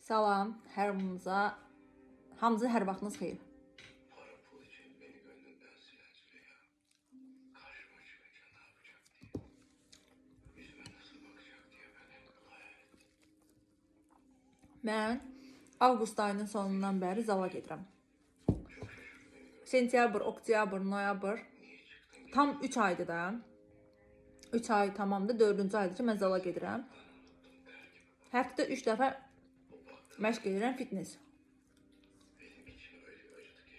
Salam, hamınıza hər vaxtınız xeyir. Para pul için beni gönlünden silen Züleyha. Karşıma çıkınca ne yapacak diye. Yüzüme nasıl bakacak diye ben hep hayal ettim. Mən avqust ayının sonundan bəri zala gedirəm. Çok şaşırdı beni görünce. Sentyabr, oktyabr, noyabr Niye çıktın? tam 3 aydır da. 3 ay tamamdır, 4-cü aydır ki mən zala gedirəm. Unuttum der gibi. Həftədə 3 dəfə O baktı məşq edirəm, fitness. benim içim öyle acıdı ki.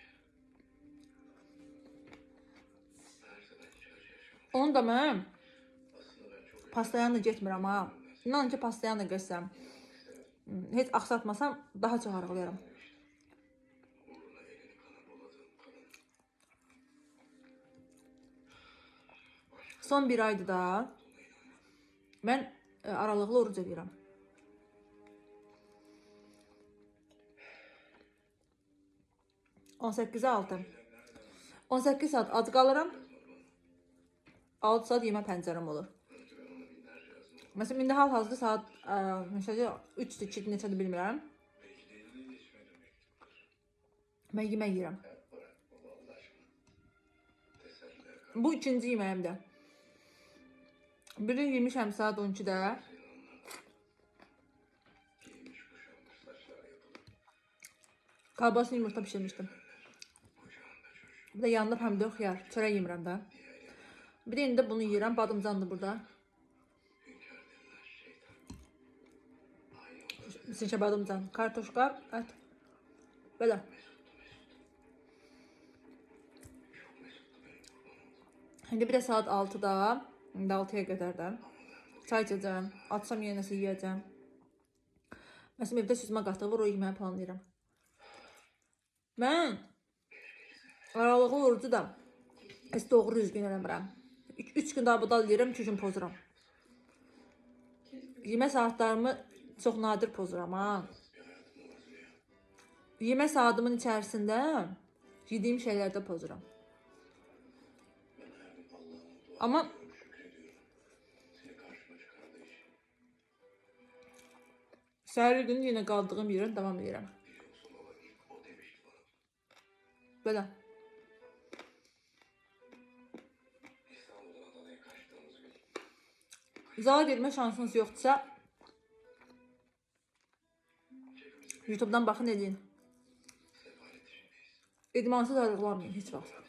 Meğerse ben hiç acı yaşamamışım. Onu da mən Aslında ben çok acı pastayanla getmirəm ha. İnanın ki, pastayanla görsəm, heç axsatmasam daha çox arıqlayaram. uğruna elini kana buladığım kadın. Son bir aydır da mən aralıqlı oruc edirəm. 18-ə 6. 18 saat ac qalıram. 6 saat yemə pəncərəm olur. Məsələn, indi hal-hazırda saat 3-dür, 2-dir, neçədir bilmirəm. Belki de elini içmedim mektuplar. Mən yemək yeyirəm. Bırak baba Allah aşkına. Teselliler kal. Bu ikinci yeməyimdir. Birini yemişəm saat 12-də. Giymiş kuşanmış saçlar yapılır. Kalbasını yumurta pişirmişdim. Kucağında çocuk. Bir də yanında pomidor, xiyar, çörək yemirəm də. Bir də indi bunu yeyirəm, badımcandır burada. Hünkâr denilen şeytan. Aynı odada Sizcə badımcan, kartoşka, ət. Belə. çok mesuttu benim kurbanım. İndi bir də saat 6-da, indi 6-ya qədər də çay içəcəm, açsam yenə nəsə yeyəcəm. Məsələn, evdə süzmə qatıq var, o yeməyi planlayıram. Mən aralıqlı orucu da heç doğru düzgün eləmirəm. 3 gün dabudal yeyirəm, 2 gün pozuram. Yemək saatlarımı çox nadir pozuram ha. Yemək saatımın içərisində yediyim şeylərdə pozuram. Ben her gün Allah'ın duasını Amma şükrediyorum. Seni karşıma çıkardığı için. səhər günü yenə qaldığım yerə davam edirəm. Bir yoksul baba ilk o demişti bana. Belə. İstanbul'dan Adana'ya kaçtığımız gün. Zala getmə şansınız yoxdursa, Cebimize YouTube'dan baxın edin. sefalet içindeyiz. İdmansız arıqlamayın heç vaxt.